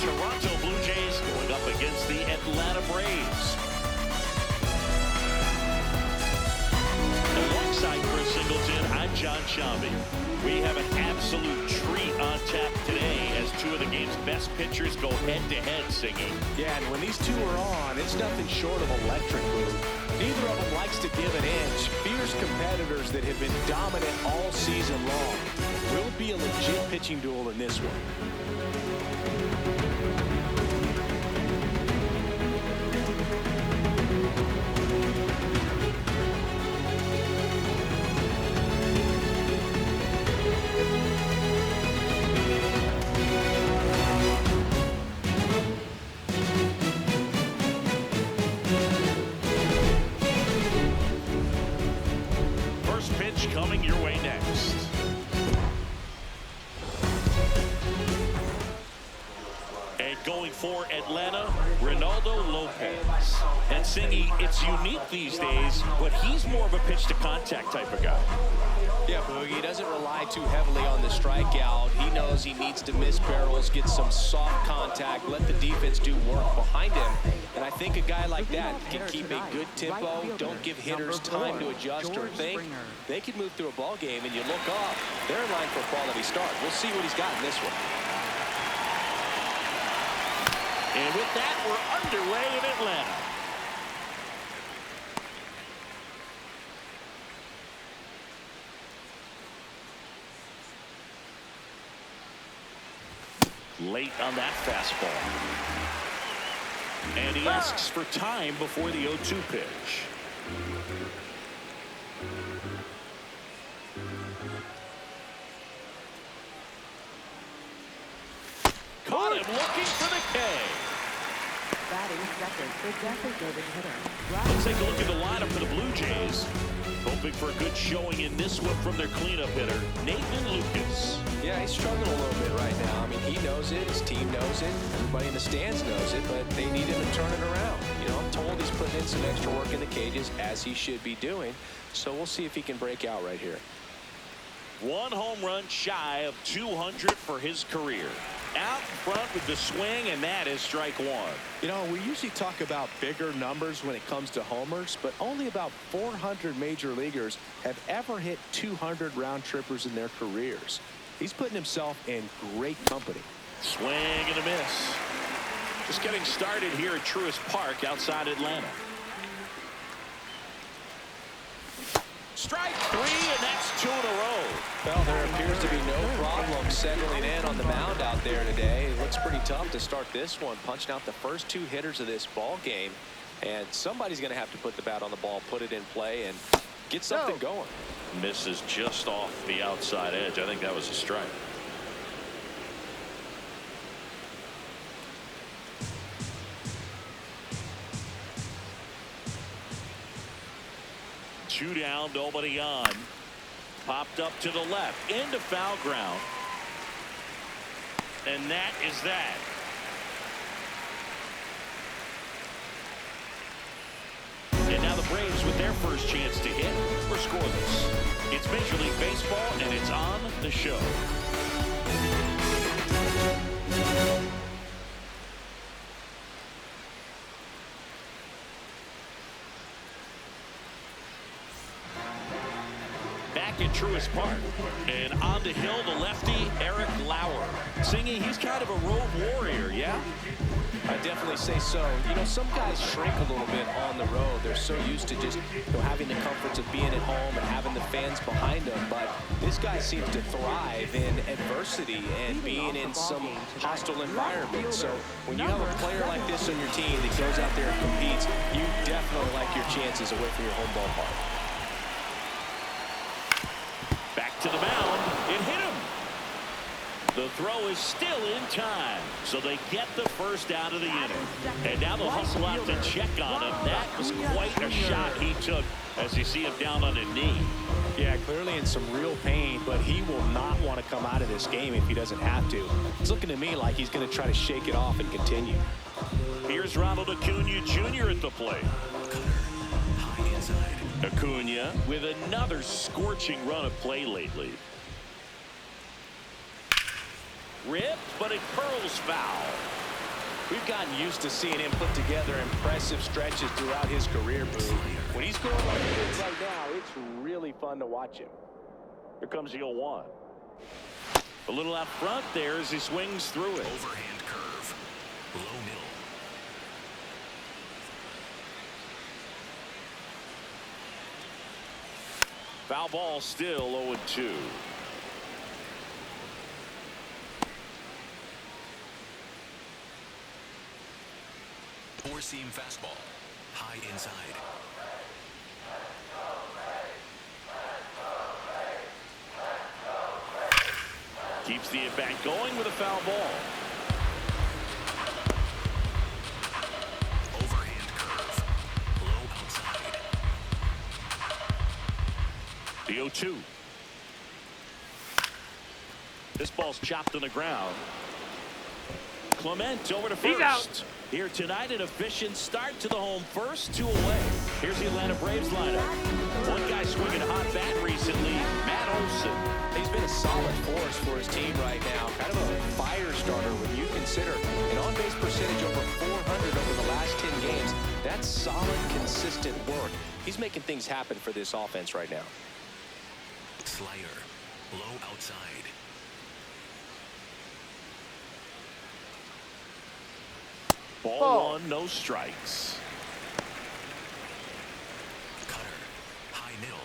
Toronto Blue Jays going up against the Atlanta Braves. Alongside Chris Singleton, I'm John Shambi. We have an absolute treat on tap today as two of the game's best pitchers go head-to-head singing. Yeah, and when these two are on, it's nothing short of electric move. Neither of them likes to give an inch. Fierce competitors that have been dominant all season long. Will be a legit pitching duel in this one. Coming your way next. And going for Atlanta, Reynaldo Lopez. And Singy, it's unique these days, but he's more of a pitch-to-contact type of guy. Yeah, Boogie doesn't rely too heavily on the strikeout. He knows he needs to miss barrels, get some soft contact, let the defense do work behind him. And I think a guy like that can keep a good tempo, don't give hitters time to adjust or think. They can move through a ball game, and you look up, they're in line for a quality start. We'll see what he's got in this one. And with that, we're underway in Atlanta. Late on that fastball. And he asks for time before the 0-2 pitch. Caught him looking for the K. Batting second, the designated hitter. Let's take a look at the lineup for the Blue Jays. Hoping for a good showing in this one from their cleanup hitter, Nathan Lucas. Yeah, he's struggling a little bit right now. I mean, he knows it, his team knows it, everybody in the stands knows it, but they need him to turn it around. You know, I'm told he's putting in some extra work in the cages, as he should be doing, so we'll see if he can break out right here. One home run shy of 200 for his career. Out front with the swing, and that is strike one. You know, we usually talk about bigger numbers when it comes to homers, but only about 400 major leaguers have ever hit 200 round trippers in their careers. He's putting himself in great company. Swing and a miss. Just getting started here at Truist Park outside Atlanta. Strike three, and that's 2 in a row. Well, there appears to be no problem settling in on the mound out there today. It looks pretty tough to start this one, punching out the first 2 hitters of this ball game. And somebody's going to have to put the bat on the ball, put it in play, and get something going. Misses just off the outside edge. I think that was a strike. Two down, nobody on. Popped up to the left, into foul ground. And that is that. And now the Braves with their first chance to hit. We're scoreless. It's Major League Baseball, and it's on the show. Back at Truist Park, and on the hill, the lefty, Eric Lauer. Singing, he's kind of a road warrior, yeah? I definitely say so. You know, some guys shrink a little bit on the road. They're so used to just, you know, having the comforts of being at home and having the fans behind them. But this guy seems to thrive in adversity and being in some hostile environment. So when you have a player like this on your team that goes out there and competes, you definitely like your chances away from your home ballpark. Back to the mound. It hit him. The throw is still in time, so they get the first out of the inning. And now they'll hustle out to check on him. That was quite a shot he took as you see him down on a knee. Yeah, clearly in some real pain, but he will not want to come out of this game if he doesn't have to. It's looking to me like he's going to try to shake it off and continue. Here's Ronald Acuna Jr. at the plate. Acuna with another scorching run of play lately. Ripped, but it curls foul. We've gotten used to seeing him put together impressive stretches throughout his career, Boo. When he's going like he is right now, it's really fun to watch him. Here comes the 0-1. A little out front there as he swings through it. Overhand curve. Low middle. Foul ball, still 0-2. Four-seam fastball. High inside. Keeps the at-bat going with a foul ball. Overhand curve. Low outside. The 0-2. This ball's chopped on the ground. Clement over to first. He's out. Here tonight, an efficient start to the home first, 2 away. Here's the Atlanta Braves lineup. One guy swinging a hot bat recently, Matt Olson. He's been a solid force for his team right now. Kind of a fire starter when you consider an on-base percentage over 400 over the last 10 games. That's solid, consistent work. He's making things happen for this offense right now. Slider. Low outside. Ball 1, no strikes. Cutter. High middle.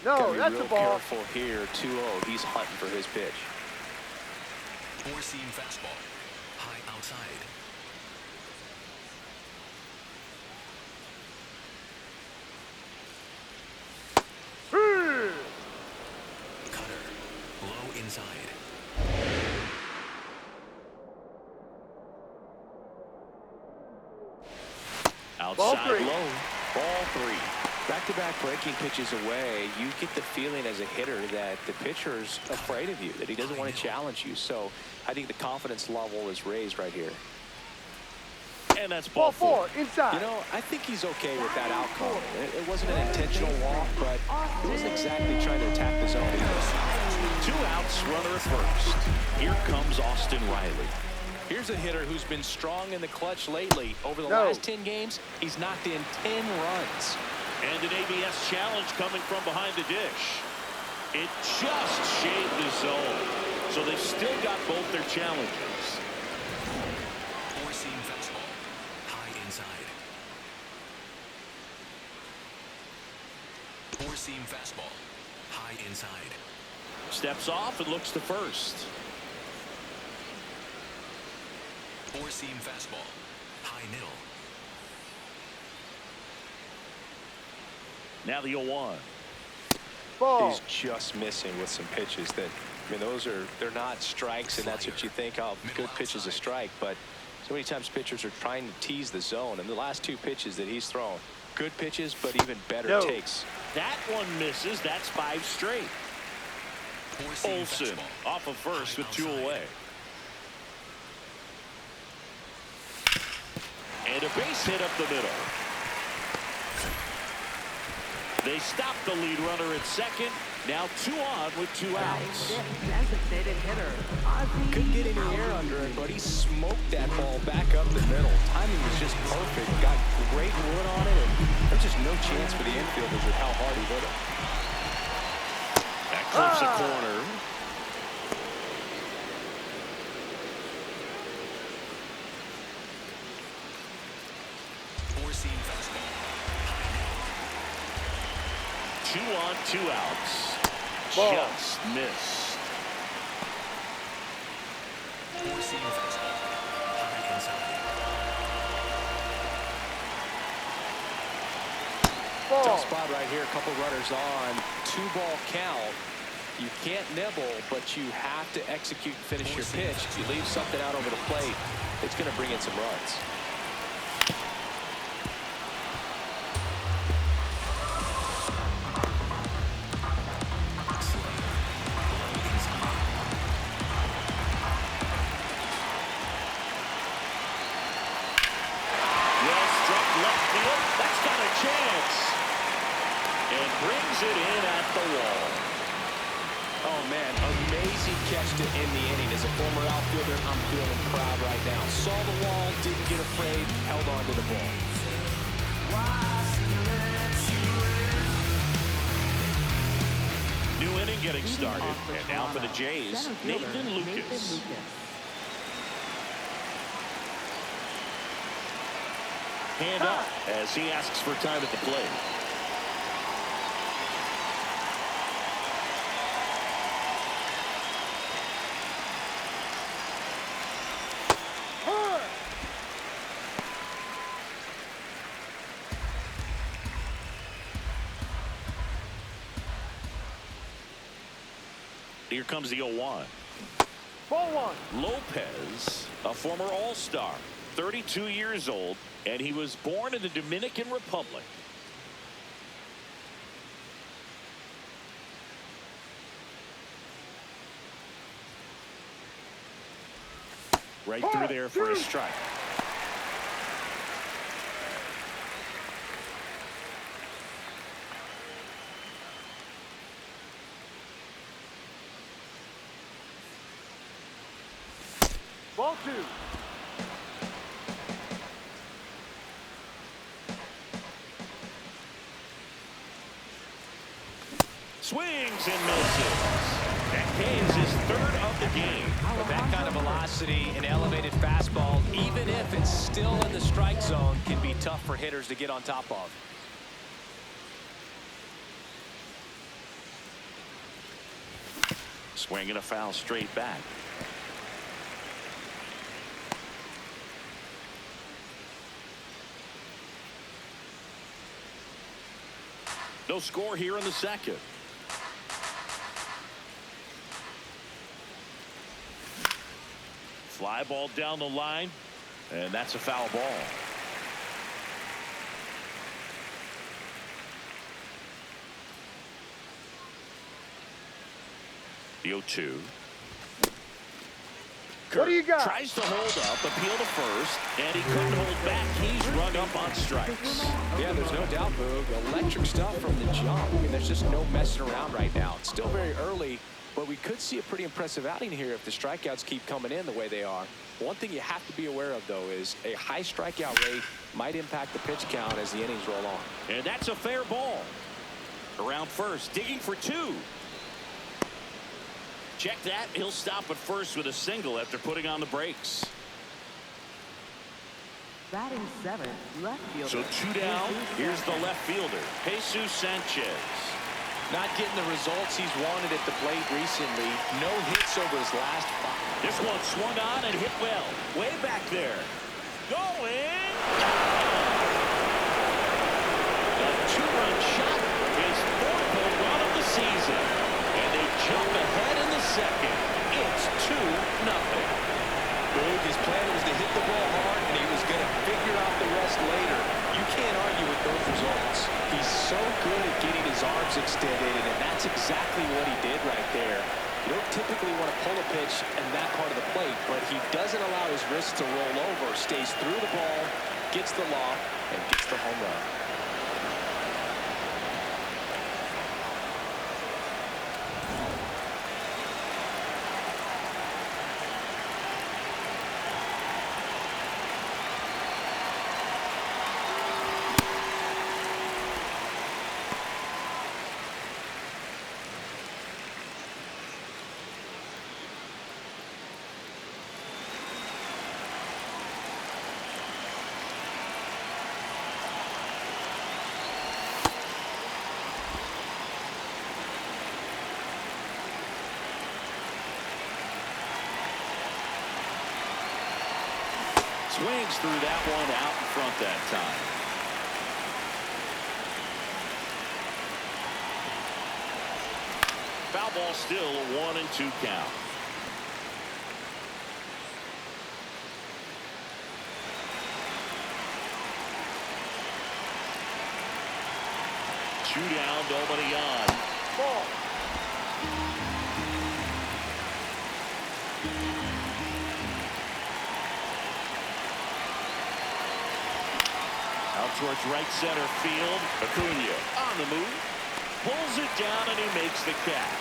No, Gotta that's be a real ball. careful here. 2-0. He's hunting for his pitch. Four-seam fastball. High outside. Cutter. Low inside. Outside three. low. Ball 3. Back-to-back breaking pitches away, you get the feeling as a hitter that the pitcher's afraid of you, that he doesn't want to challenge you. So I think the confidence level is raised right here. And that's Ball ball 4. 4, inside. You know, I think he's okay with that outcome. It wasn't an intentional walk, but he wasn't exactly trying to attack the zone either. 2 outs, runner at first. Here comes Austin Riley. Here's a hitter who's been strong in the clutch lately. Over the No. last 10 games, he's knocked in 10 runs. And an ABS challenge coming from behind the dish. It just shaved the zone. So they've still got both their challenges. Four-seam fastball. High inside. Four-seam fastball. High inside. Steps off and looks to first. Four-seam fastball. High middle. Now the 0-1. Ball. He's just missing with some pitches that, I mean, they're not strikes, and that's what you think, oh, good pitch is a strike. But so many times pitchers are trying to tease the zone, and the last 2 pitches that he's thrown, good pitches, but even better No. takes. That one misses. That's 5 straight. Four-seam Olsen fastball. off of first with 2 Outside. away. And a base hit up the middle. They stop the lead runner at second. Now 2 on with 2 outs. Designated hitter, Ozzie Couldn't get any air under it, but he smoked that ball back up the middle. Timing was just perfect. Got great wood on it, and there's just no chance for the infielders with how hard he hit it. That clips a corner. Four-seam fastball. 2 on, 2 outs. Ball. Just missed. Four-seam fastball. High inside. Ball. Tough spot right here. A couple runners on. 2-ball count. You can't nibble, but you have to execute and finish your pitch. If you leave something out over the plate, it's going to bring in some runs. Well struck left field. That's got a chance. And brings it in at the wall. Oh, man, amazing catch to end the inning. As a former outfielder, I'm feeling proud right now. Saw the wall, didn't get afraid, held on to the ball. New inning getting started. And now for the Jays, Nathan Lucas. Hand up as he asks for time at the plate. Here comes the 0-1. Ball one. Lopez, a former All-Star, 32 years old, and he was born in the Dominican Republic. Right through there for a strike. Ball two. Swings and misses. That pays his third of the game. With that kind of velocity and elevated fastball, even if it's still in the strike zone, can be tough for hitters to get on top of. Swing and a foul straight back. No score here in the second. Fly ball down the line, and that's a foul ball. The 0-2. What do you got? Tries to hold up, appeal to first, and he couldn't hold back. He's rung up on strikes. Yeah, there's no doubt, Boog. Electric stuff from the jump. I mean, there's just no messing around right now. It's still very early, but we could see a pretty impressive outing here if the strikeouts keep coming in the way they are. One thing you have to be aware of, though, is a high strikeout rate might impact the pitch count as the innings roll on. And that's a fair ball. Around first, digging for two. Check that. He'll stop at first with a single after putting on the brakes. Batting seventh, left fielder. So two down. Here's the left fielder, Jesus Sanchez. Not getting the results he's wanted at the plate recently. No hits over his last 5. This one swung on and hit well. Way back there. Going. A two-run shot. His fourth home run of the season. And they jump ahead in the second. It's 2-0. Boog, his plan was to hit the ball hard, and he was going to figure out the rest later. You can't argue with those results. He's so good at getting his arms extended, and that's exactly what he did right there. You don't typically want to pull a pitch in that part of the plate, but he doesn't allow his wrist to roll over, stays through the ball, gets the loft, and gets the home run. Swings through that one out in front that time. Foul ball, still a 1-2 count. Two down, nobody on. Ball. Out towards right center field. Acuna on the move. Pulls it down and he makes the catch.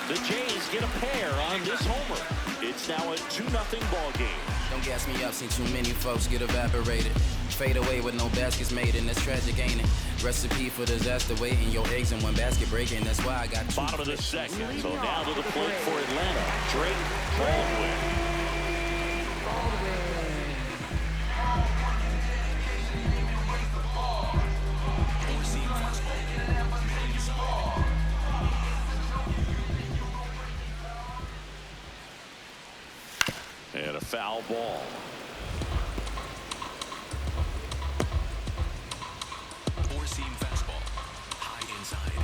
The Jays get a pair on this homer. It's now a 2-0 ball game. Don't gas me up, seen too many folks get evaporated. Fade away with no baskets made, and that's tragic, ain't it? Recipe for disaster waiting, your eggs in one basket breaking. That's why I got two. Bottom of the second. So now to the plate for Atlanta. Drake Baldwin. Four-seam fastball. And a foul ball. Four-seam fastball. High inside.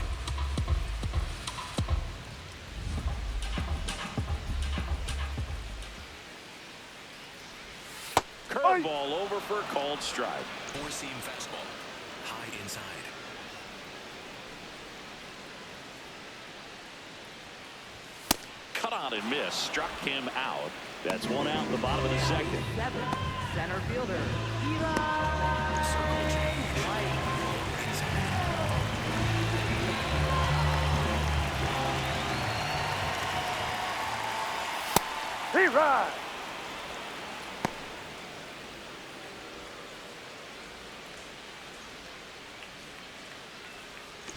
Curveball over for a called strike. Four-seam fastball. High inside. Cut on and miss. Struck him out. That's one out in the bottom of the second. 7, center fielder, Eli White. He rides.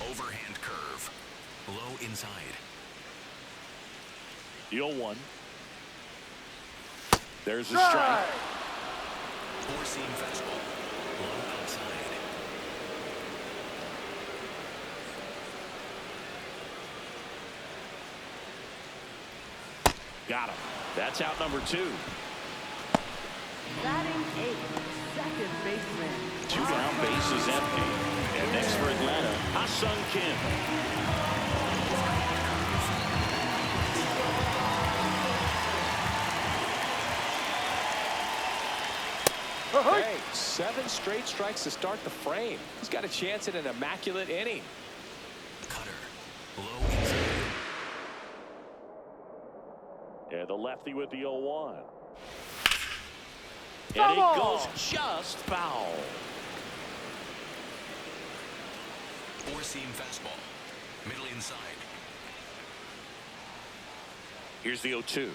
Overhand curve. Low inside. The 0-1. There's a strike. Four-seam fastball. Low outside. Got him. That's out number 2. Batting 8, second baseman. 2 down, bases empty. And next for Atlanta, Ha-Sung Kim. Hey, 7 straight strikes to start the frame. He's got a chance at an immaculate inning. Cutter. Low inside. And the lefty with the 0-1. And Come it on. goes just foul. Four-seam fastball. Middle inside. Here's the 0-2.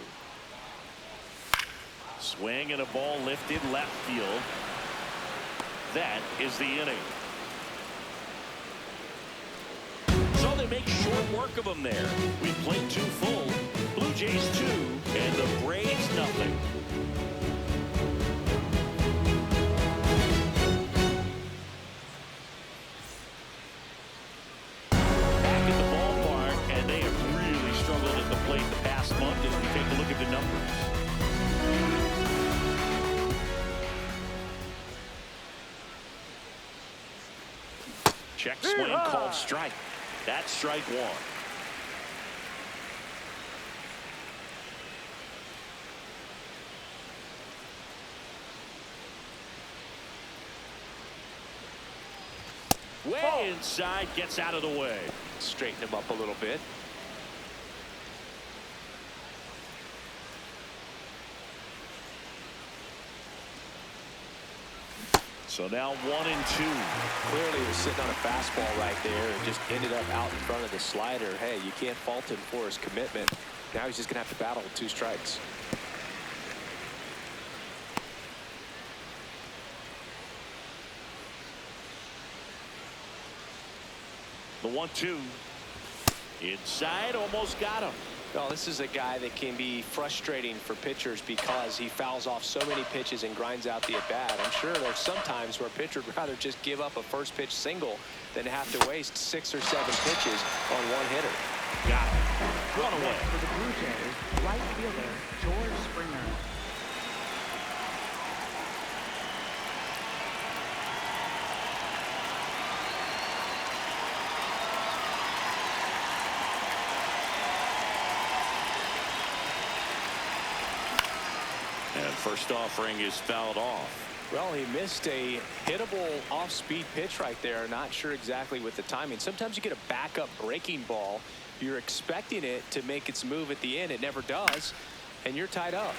Swing and a ball lifted left field. That is the inning. So they make short work of them there. We played 2 full. Blue Jays 2 and the Braves nothing. Back at the ballpark, and they have really struggled at the plate the past month as we take a look at the numbers. Check swing called strike. That's strike 1. Way inside, gets out of the way. Straighten him up a little bit. So now 1 and 2. Clearly he was sitting on a fastball right there and just ended up out in front of the slider. Hey, you can't fault him for his commitment. Now he's just going to have to battle with 2 strikes. The 1-2. Inside, almost got him. Well, this is a guy that can be frustrating for pitchers because he fouls off so many pitches and grinds out the at-bat. I'm sure there's some times where a pitcher would rather just give up a first pitch single than have to waste 6 or 7 pitches on one hitter. Got him. Run away. For the Blue Jays, right fielder, George Springer. And first offering is fouled off. Well, he missed a hittable off-speed pitch right there. Not sure exactly with the timing. Sometimes you get a backup breaking ball. You're expecting it to make its move at the end. It never does, and you're tied up.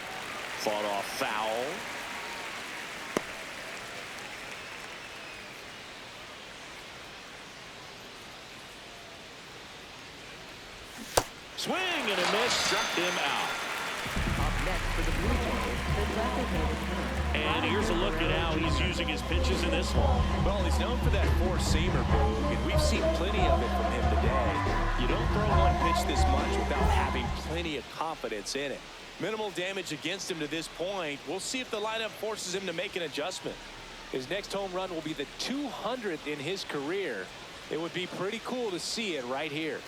Fought off foul. Swing and a miss, struck him out. Up next for the Blue Jays, the designated hitter. And here's a look at how he's using his pitches in this one. Well, he's known for that four-seamer, Boog, and we've seen plenty of it from him today. You don't throw one pitch this much without having plenty of confidence in it. Minimal damage against him to this point. We'll see if the lineup forces him to make an adjustment. His next home run will be the 200th in his career. It would be pretty cool to see it right here.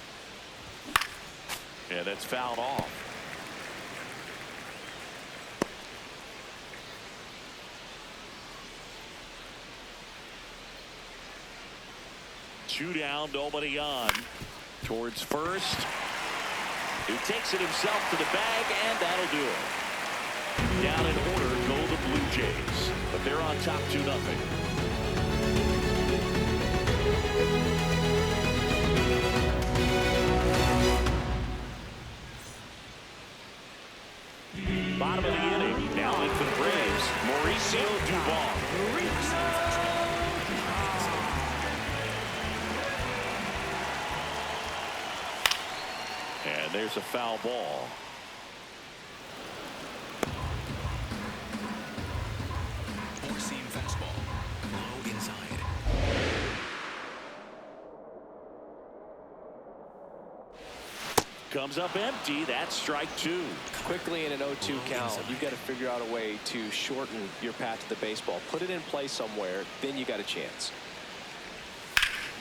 And it's fouled off. Two down, nobody on. Towards first. He takes it himself to the bag, and that'll do it. Down in order go the Blue Jays, but they're on top 2-0. Bottom of the inning, now in for the Braves, Mauricio Dubon. And there's a foul ball. Four-seam fastball. Low inside. Comes up empty. That's strike two. Quickly in an 0-2 count, you've got to figure out a way to shorten your path to the baseball. Put it in play somewhere, then you got a chance.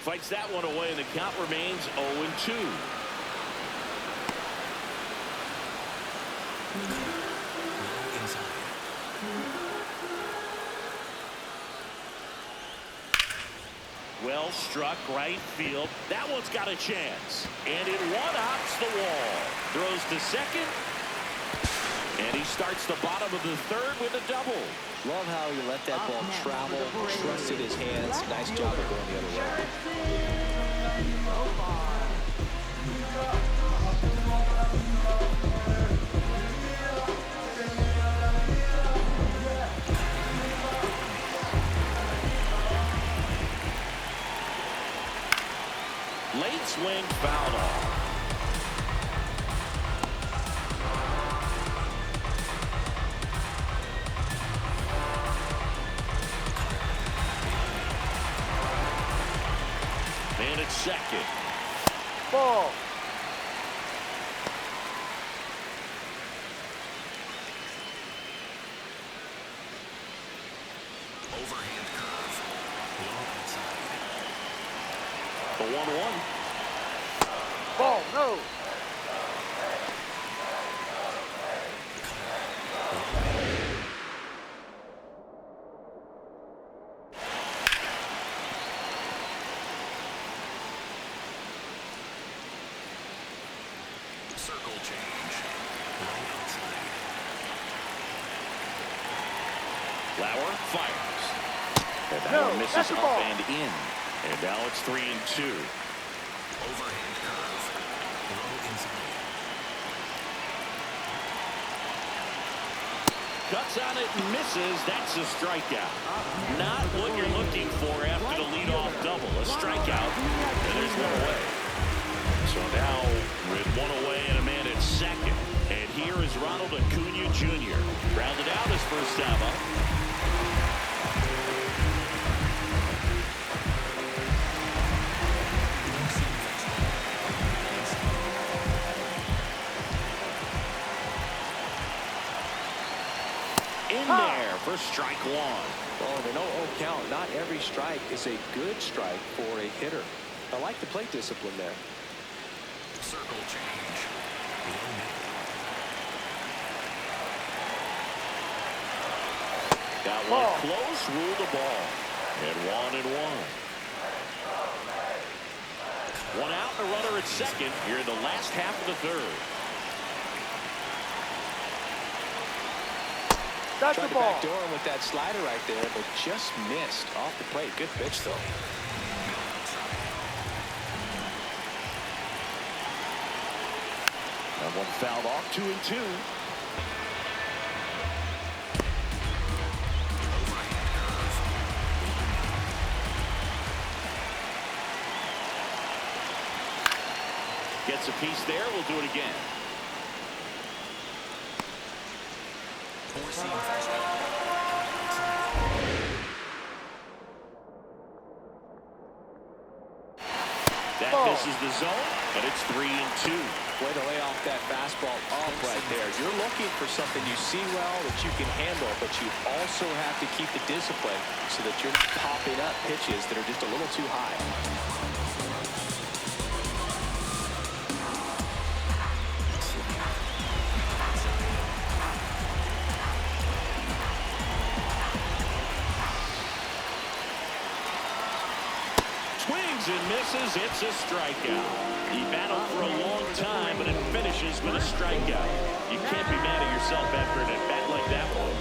Fights that one away, and the count remains 0-2. Low inside. Well struck right field. That one's got a chance. And it one-hops the wall. Throws to second. And he starts the bottom of the third with a double. Love how he let that ball travel, trusted his hands. Nice job of going the other way. Late swing, fouled off. And it's second. Ball. Overhand curve. Low outside. The 1-1. Ball. No. Circle change. Low outside. Lauer fires. And that No, one misses that's the up ball. and in. And now it's 3-2. Overhand curve. Low inside. Cuts on it and misses. That's a strikeout. Not what you're looking for after the leadoff double. A strikeout, and there's one away. So now with one away and a man at second. And here is Ronald Acuna Jr. Grounded out his first time up. In there for strike one. Well, in an 0-0 count, not every strike is a good strike for a hitter. I like the plate discipline there. Circle change. Low middle. Got one close, ruled the ball. And 1-1. One out and a runner at second here in the last half of the third. That's Tried the to ball. backdoor him with that slider right there, but just missed off the plate. Good pitch, though. That one fouled off, 2-2. Gets gets a piece there. We'll do it again. Four-seam freshman. That misses the zone, and it's 3-2. Way to lay off that fastball up right there. You're looking for something you see well that you can handle, but you also have to keep the discipline so that you're not popping up pitches that are just a little too high. Swings and misses. It's a strikeout. He battled for a long time, but it finishes with a strikeout. You can't be mad at yourself after an at-bat like that one.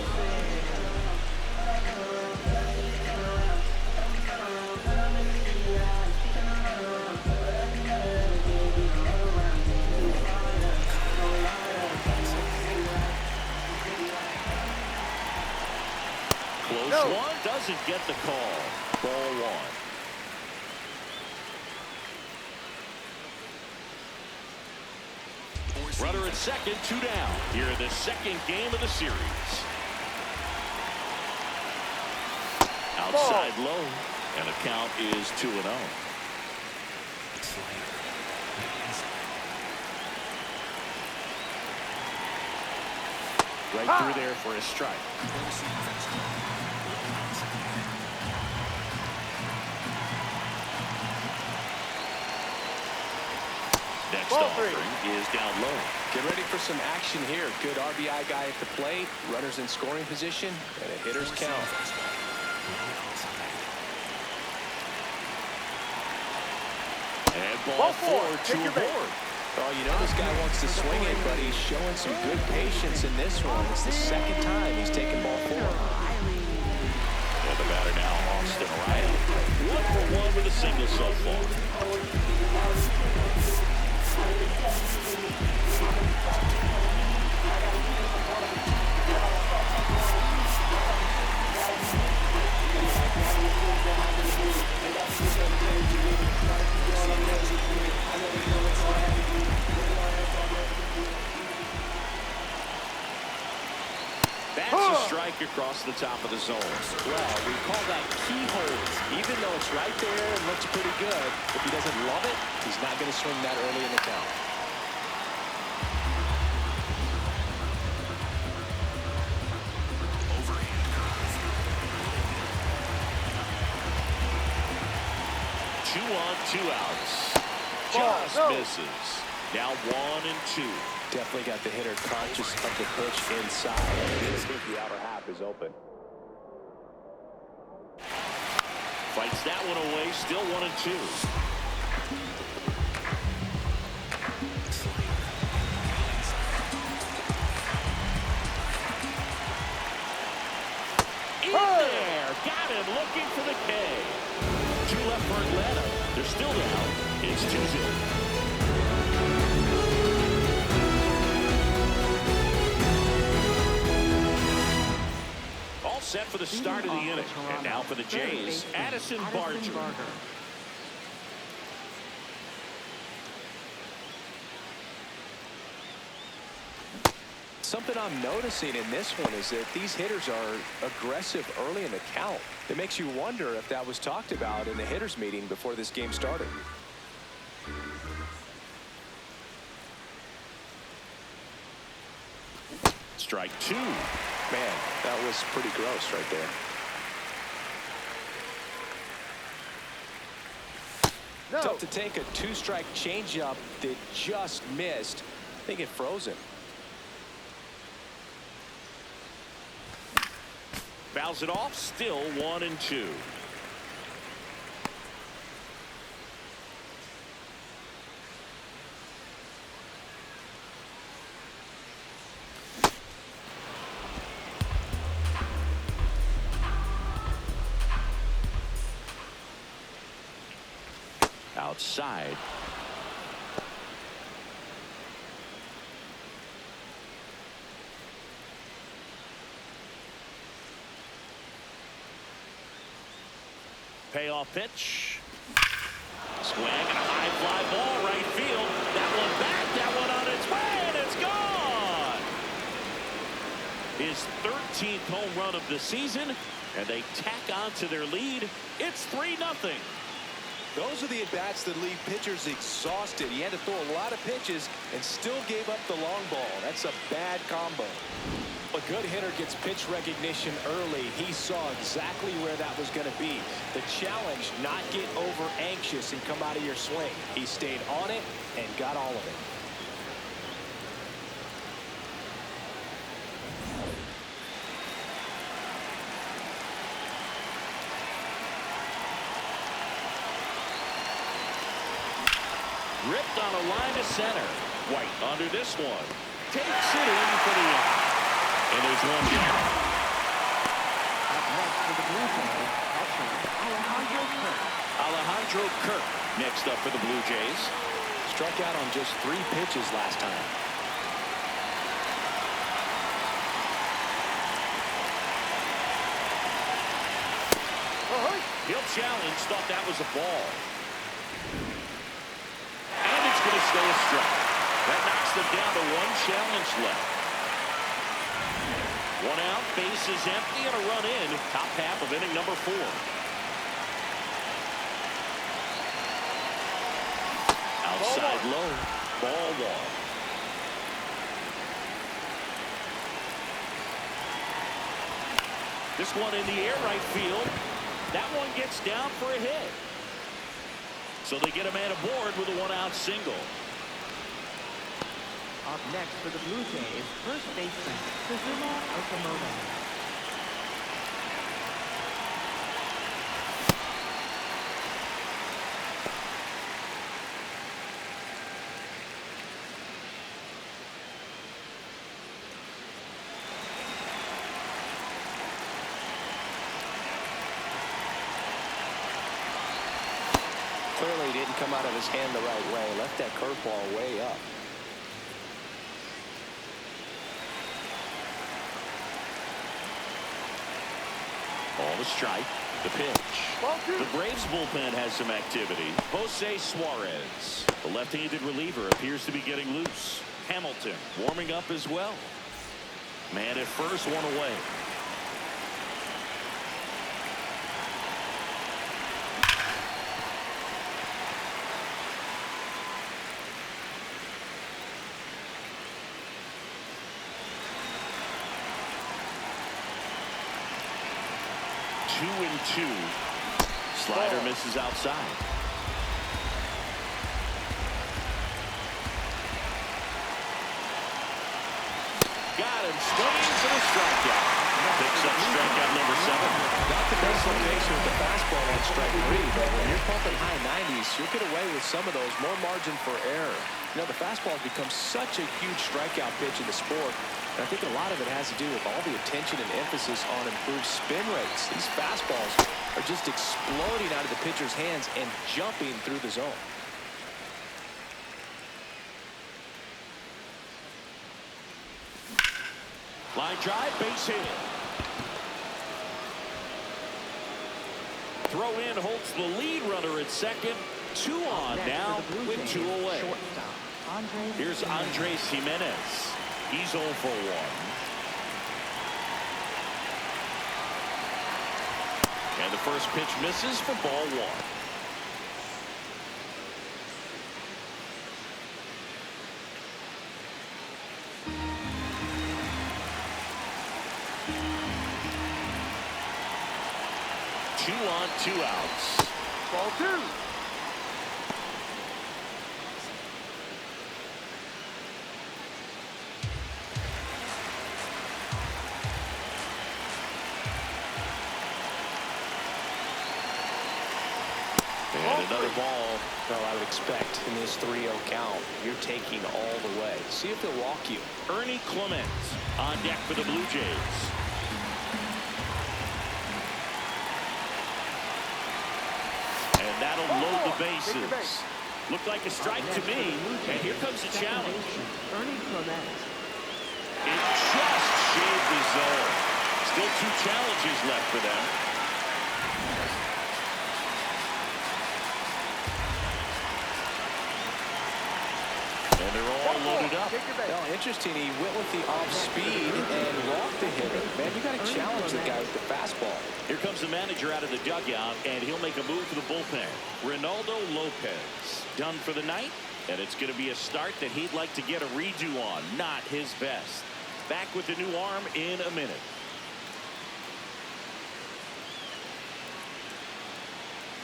Close one. Doesn't get the call. Ball one. Runner at second, 2 down. Here in the second game of the series. Outside low, and the count is 2-0. Right through there for a strike. Next offering is down low. Get ready for some action here. Good RBI guy at the plate. Runners in scoring position. And a hitter's count. And ball 4 to a board. Oh, you know this guy wants to swing it, but he's showing some good patience in this one. It's the second time he's taken ball 4. And the batter now, Austin Riley. 1 for 1 with a single so far. That's a strike across the top of the zone. Well, we call that keyhole. Even though it's right there and looks pretty good, if he doesn't love it, he's not going to swing that early in the count. Overhand curve. 2 on, 2 outs. Just misses. Now 1-2. Definitely got the hitter conscious of the pitch inside. The outer half is open. Fights that one away. Still 1-2. In there. Got him looking for the K. 2 left for Atlanta. They're still down. It's 2-0. Set for the start of the inning. And now for the Jays, Addison Barger. Something I'm noticing in this one is that these hitters are aggressive early in the count. It makes you wonder if that was talked about in the hitters meeting before this game started. Strike 2. Man, that was pretty gross right there. No. Tough to take a 2-strike changeup that just missed. I think it froze him. Fouls it off. Still 1-2. Outside. Payoff pitch. Swing and a high fly ball right field. That one Blue Jays' 13th home run of the season, and they tack on to their lead. It's 3-0. Those are the at-bats that leave pitchers exhausted. He had to throw a lot of pitches and still gave up the long ball. That's a bad combo. A good hitter gets pitch recognition early. He saw exactly where that was going to be. The challenge, not get over anxious and come out of your swing. He stayed on it and got all of it. Ripped on a line to center. White under this one. Takes it in for the out. And there's one down. Up next for the Blue Jays, catcher Alejandro Kirk. Alejandro Kirk next up for the Blue Jays. Struck out on just 3 pitches last time. He'll challenge. Thought that was a ball. And it's going to stay a strike. That knocks them down to 1 challenge left. 1 out, base is empty, and a run in. Top half of inning number 4. Outside low. Ball 1. This one in the air right field. That one gets down for a hit. So they get a man aboard with a 1-out single. Up next for the Blue Jays, first baseman Kazuma Okamoto. Clearly didn't come out of his hand the right way. Left that curveball way up. Ball to strike. The pitch. The Braves bullpen has some activity. Jose Suarez, the left-handed reliever, appears to be getting loose. Hamilton warming up as well. Man at first, 1 away. Two and 2. Slider misses outside. Got him swinging for the strikeout. Picks up strikeout number 7. Got the best location with the fastball on strike 3, but when you're pumping high 90s, you'll get away with some of those, more margin for error. You know, the fastball has become such a huge strikeout pitch in the sport. And I think a lot of it has to do with all the attention and emphasis on improved spin rates. These fastballs are just exploding out of the pitcher's hands and jumping through the zone. Line drive, base hit. Throw in holds the lead runner at second. 2 on now with 2 away. Here's Andres Jimenez. He's 0 for 1. And the first pitch misses for ball 1. Two on, 2 outs. Ball 2. And another ball. Well, I would expect in this 3-0 count, you're taking all the way. See if he'll walk you. Ernie Clement on deck for the Blue Jays. And that'll load the bases. Looked like a strike to me. And here comes the challenge. Ernie Clement. It just shaved the zone. Still 2 challenges left for them. And they're all loaded up. Take your base. Well, interesting. He went with the off speed and walked the hitter. Man, you got to challenge the guy with the fastball. Here comes the manager out of the dugout, and he'll make a move to the bullpen. Ronaldo Lopez done for the night, and it's going to be a start that he'd like to get a redo on. Not his best. Back with the new arm in a minute.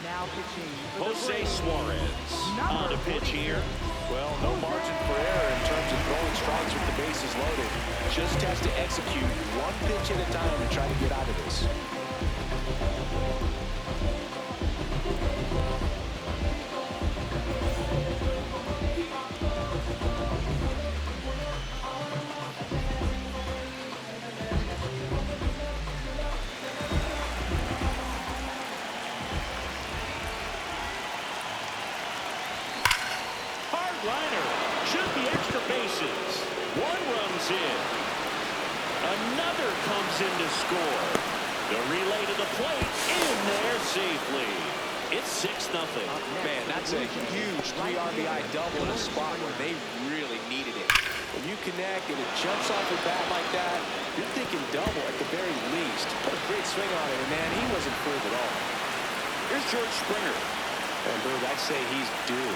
Now pitching for the Jose Braves, Suarez on the pitch here. Well, no margin for error in terms of throwing strikes with the bases loaded. Just has to execute one pitch at a time to try to get out of this. Liner should be extra bases. One runs in. Another comes in to score. The relay to the plate in there safely. It's 6-0. Man, that's a huge 3 RBI double in a spot where they really needed it. When you connect and it jumps off your bat like that, you're thinking double at the very least. What a great swing on it, and man, he wasn't fooled at all. Here's George Springer. And Bird, I'd say he's due.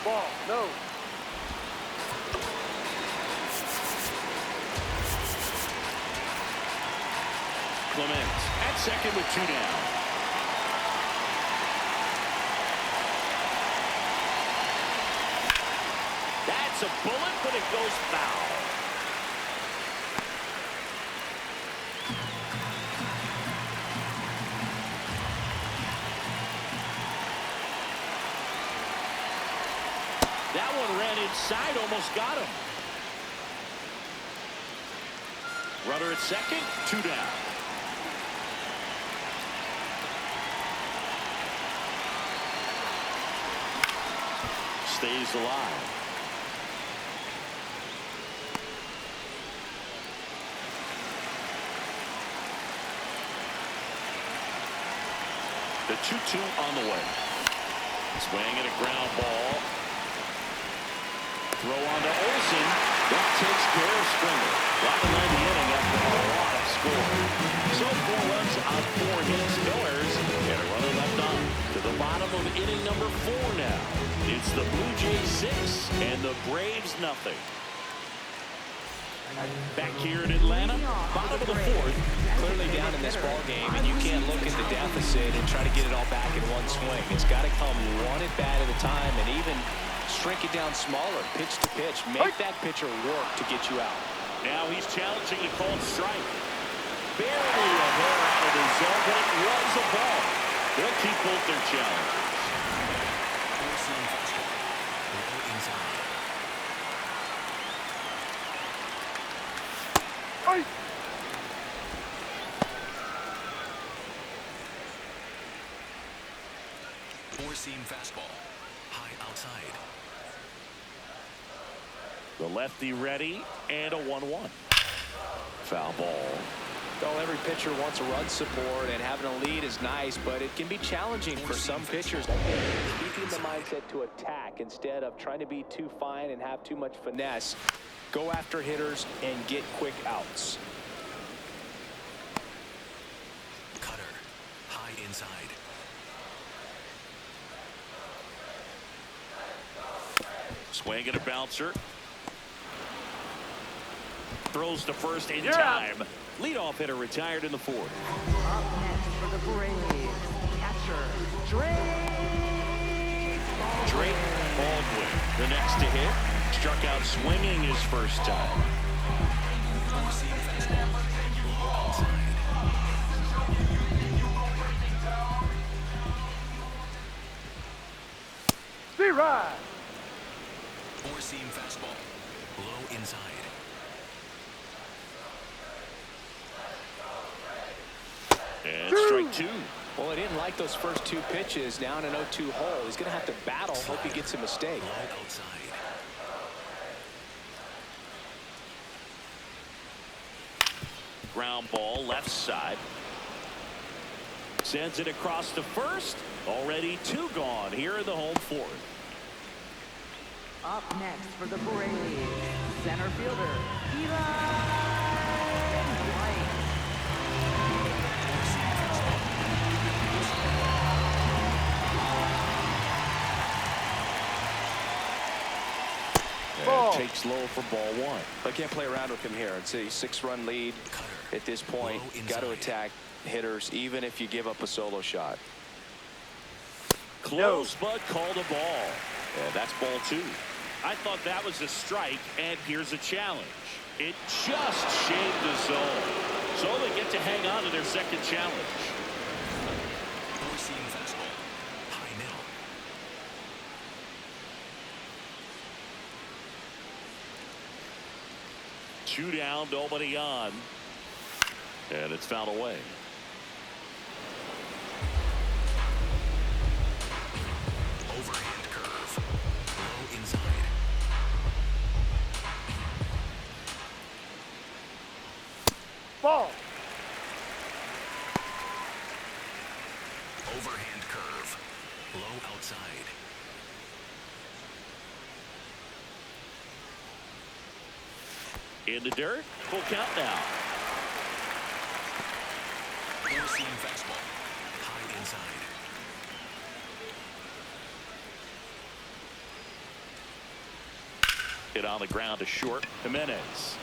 Ball, no. Clement at second with 2 down. That's a bullet, but it goes foul. That one ran inside, almost got him. Runner at second, 2 down. Stays alive. The 2-2 on the way. Swing and a ground ball. Throw on to Olsen. That takes care of Springer. Right to end the inning after a lot of scoring. So 4 runs on 4 hits. Millers and a runner left on. To the bottom of inning number 4 now. It's the Blue Jays 6 and the Braves nothing. Back here in Atlanta, bottom of the 4th. Clearly down in this ball game, and you can't look at the deficit and try to get it all back in one swing. It's got to come one at bat at a time, and even shrink it down smaller, pitch to pitch. Make that pitcher work to get you out. Now he's challenging a called strike. Barely a hair out of the zone, but it was a ball. They'll keep both their challenges. Hey. Four-seam fastball. High outside. The lefty ready, and a 1-1. Foul ball. Well, every pitcher wants a run support, and having a lead is nice, but it can be challenging for some pitchers. Keeping the mindset to attack instead of trying to be too fine and have too much finesse. Go after hitters and get quick outs. Cutter. High inside. Swing and a bouncer. Throws to first in time. Leadoff hitter retired in the 4th. Up next for the Braves, catcher Drake Baldwin, the next to hit. Struck out swinging his first time. D-Ride. Four-seam fastball. Low inside. And strike 2. Well, he didn't like those first 2 pitches. Now in an 0-2 hole, he's going to have to battle. Hope he gets a mistake. Low outside. Ground ball left side. Sends it across to first. Already 2 gone here in the home 4th. Up next for the Braves, center fielder, Eli White. And takes low for ball 1. I can't play around with him here. It's a 6-run lead. At this point, got to attack hitters, even if you give up a solo shot. Close, but called a ball. And that's ball 2. I thought that was a strike, and here's a challenge. It just shaved the zone. So they get to hang on to their second challenge. Four-seam fastball. High middle. 2 down, nobody on. And it's fouled away. Overhand curve. Low inside. Ball. Overhand curve. Low outside. In the dirt. Full count now. Four-seam fastball. High inside. Hit on the ground to short. Jimenez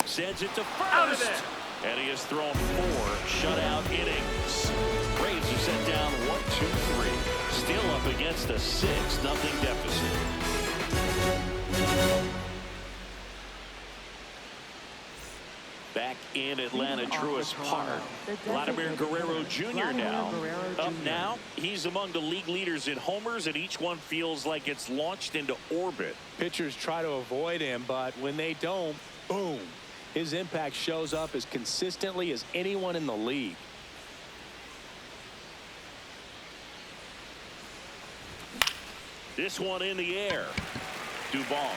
sends it to Out of first. there. And he has thrown 4 shutout innings. Braves are set down 1-2-3. Still up against a 6-0 deficit. Back in Atlanta, Truist Park. Vladimir Guerrero Jr. now. Up now, he's among the league leaders in homers, and each one feels like it's launched into orbit. Pitchers try to avoid him, but when they don't, boom. His impact shows up as consistently as anyone in the league. This one in the air. Dubon.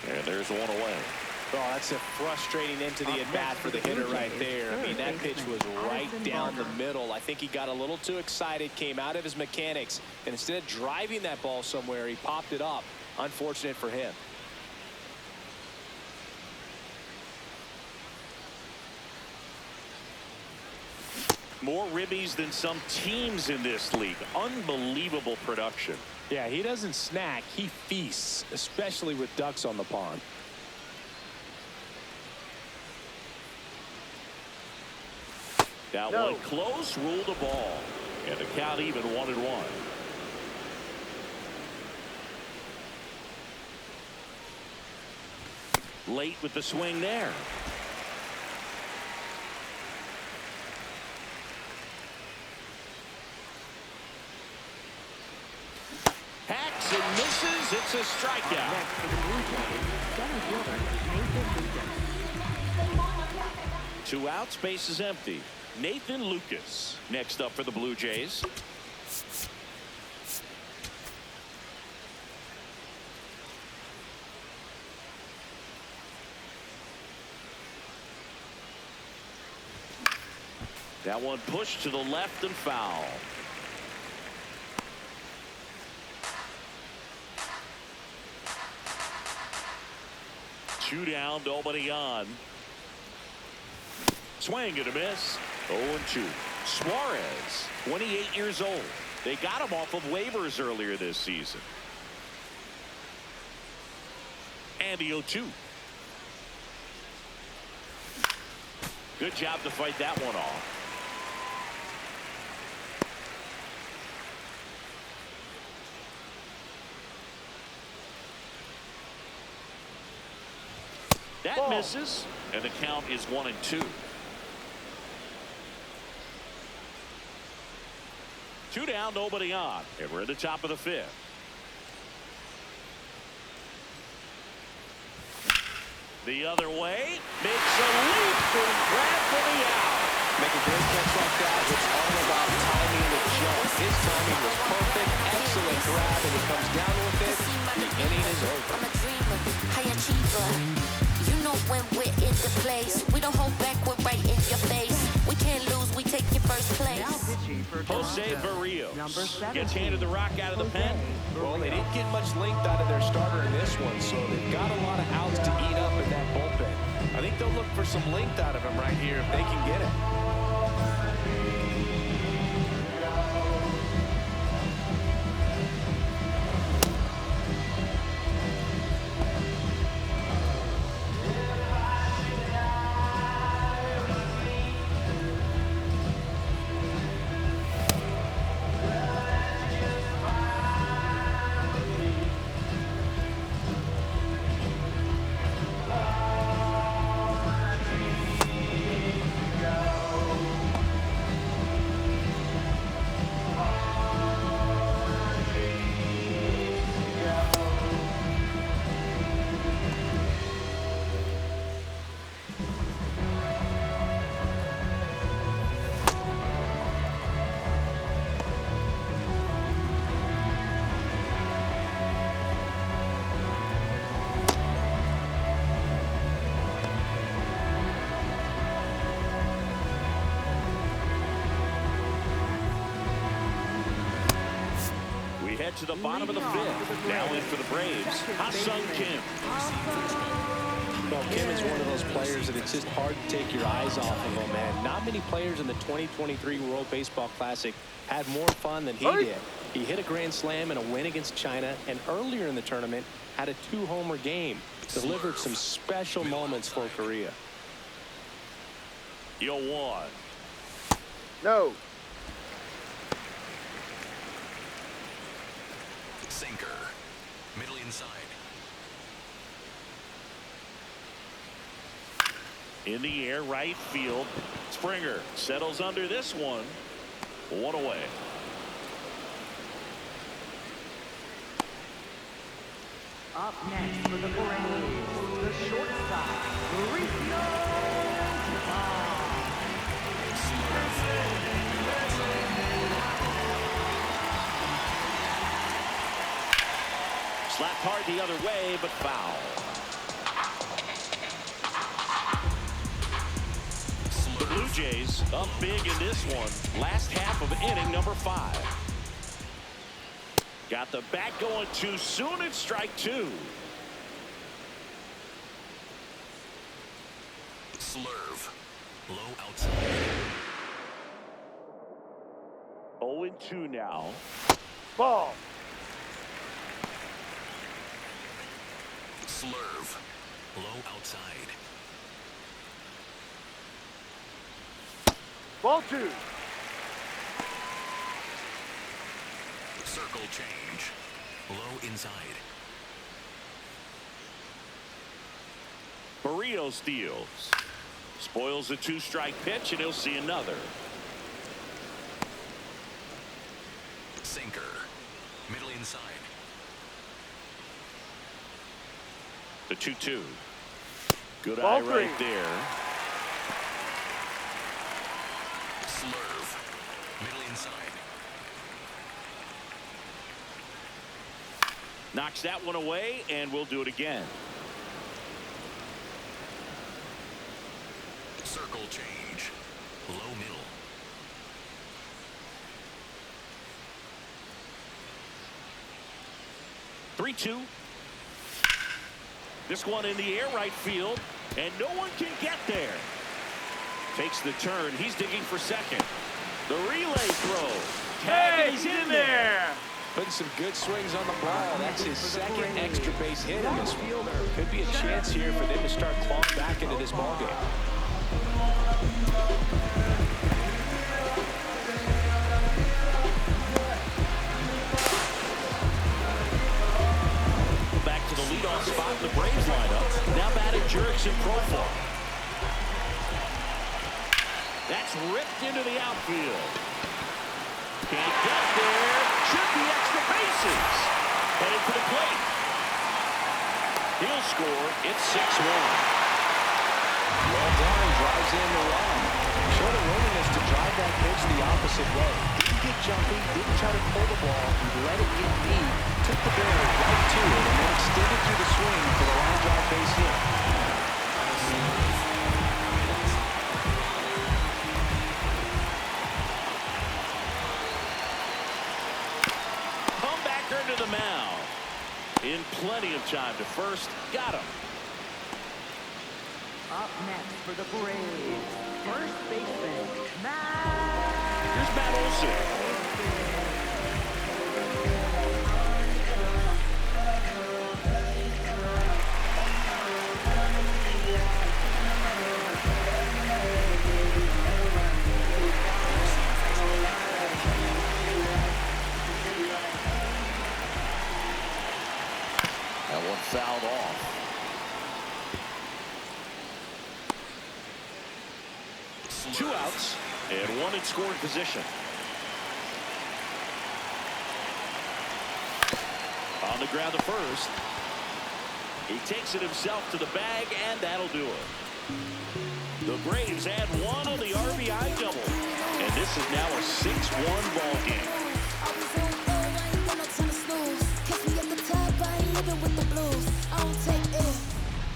And there's one away. Oh, that's a frustrating end to the at-bat for the hitter right there. I mean, that pitch was right down the middle. I think he got a little too excited, came out of his mechanics, and instead of driving that ball somewhere, he popped it up. Unfortunate for him. More ribbies than some teams in this league. Unbelievable production. Yeah, he doesn't snack, he feasts, especially with ducks on the pond. That one close, ruled the ball. And the count even 1-1. Late with the swing there. Hacks and misses. It's a strikeout. Next for the Blue Jays, center fielder, Nathan Lucas. 2 outs, base is empty. Nathan Lucas next up for the Blue Jays. That one pushed to the left and foul. Two down, nobody on. Swing and a miss. 0-2. Suarez, 28 years old. They got him off of waivers earlier this season. And the 0-2. Good job to fight that one off. That misses, and the count is 1-2. 2 down, nobody on, and we're at the top of the 5th. The other way, makes a leap and grab for the out. Make a great catch like that. It's all about timing the jump. His timing was perfect. Excellent grab, and he comes down with it. The inning is over. I'm a dreamer, high achiever. You know when we're in the place, we don't hold back, we're right in your face. We can't lose, we take your first place. Now pitching for Jose Toronto, Barrios number 17, gets handed the rock out of the pen. Well, they didn't get much length out of their starter in this one, so they've got a lot of outs to eat up in that bullpen. I think they'll look for some length out of him right here if they can get it. Head to the bottom of the fifth. Now in for the Braves, Ha-Sung Kim. Well, Kim is one of those players that it's just hard to take your eyes off of him, man. Not many players in the 2023 World Baseball Classic had more fun than he did. He hit a grand slam in a win against China, and earlier in the tournament had a 2-homer game. Delivered some special moments for Korea. 0-1. No. Sinker. Middle inside. In the air, right field. Springer settles under this one. 1 away. Up next for the Braves, the shortstop, Mauricio Slapped hard the other way, but foul. The Blue Jays up big in this one. Last half of inning number 5. Got the bat going too soon. It's strike 2. Slurve. Low outside. 0-2 now. Ball. Slurve. Low outside. Ball 2. Circle change. Low inside. Barrios steals. Spoils the 2-strike pitch, and he'll see another. Sinker. Middle inside. The 2-2. Good Ball eye 3. right there. Slurve. Middle inside. Knocks that one away, and we'll do it again. Circle change. Low middle. 3-2. This one in the air, right field, and no one can get there. Takes the turn. He's digging for second. The relay throw. Tag, he's in there. Putting some good swings on the ball. That's his second extra base hit in this one. Could be a chance here for them to start clawing back into this ballgame. Back to the leadoff spot in the Braves lineup. Now batting Jurickson Profar. That's ripped into the outfield. Can't get there. Should be extra bases. Headed for the plate. He'll score. It's 6-1. Well done, drives in the run. Showed a willingness to drive that pitch the opposite way. Didn't get jumpy, didn't try to pull the ball, he let it get deep, took the barrel right to it, and then extended through the swing for the line drive base hit. Comebacker to the mound. In plenty of time to first. Got him. Up next for the Braves, first baseman, Matt. Here's Matt Olson. That one fouled off. Two outs and one in scoring position. On the ground to first. He takes it himself to the bag, and that'll do it. The Braves add one on the RBI double. And this is now a 6-1 ball game.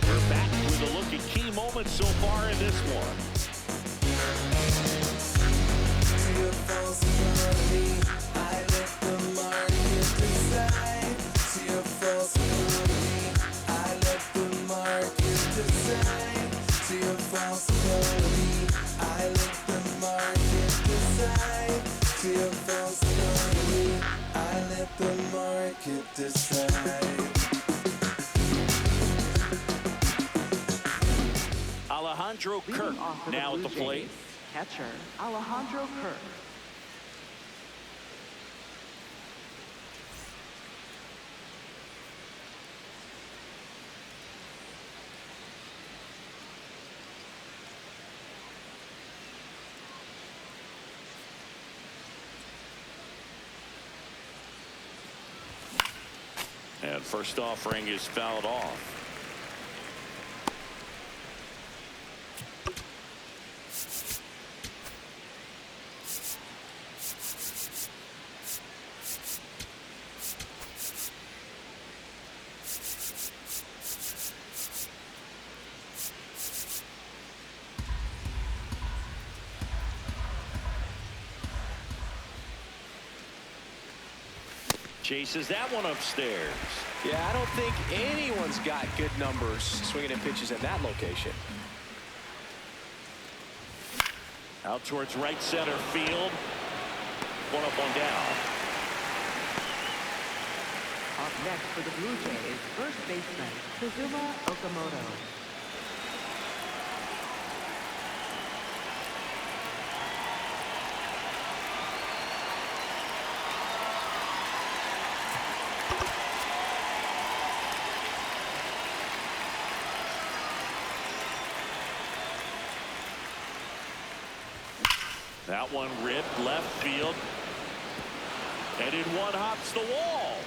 We're back with a look at key moments so far in this one. Alejandro Kirk now at the plate. Catcher, Alejandro Kirk. And first offering is fouled off. Chases that one upstairs. Yeah, I don't think anyone's got good numbers swinging at pitches in that location. Out towards right center field. One up, one down. Up next for the Blue Jays, first baseman, Kazuma Okamoto. That one ripped left field. And in one hops the wall.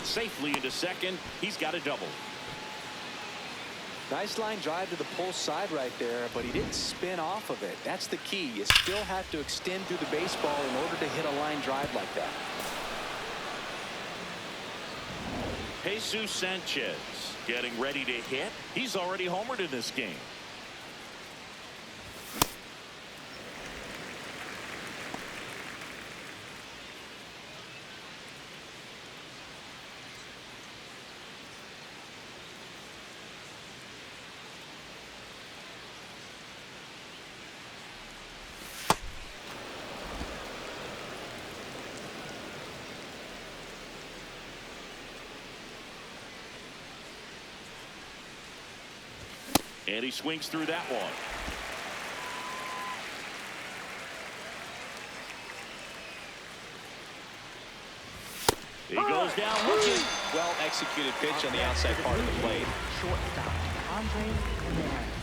Safely into second. He's got a double. Nice line drive to the pull side right there, but he didn't spin off of it. That's the key. You still have to extend through the baseball in order to hit a line drive like that. Jesus Sanchez getting ready to hit. He's already homered in this game. And he swings through that one. He goes down looking. Well executed pitch on the outside part of the plate. Shortstop, Andres Gimenez.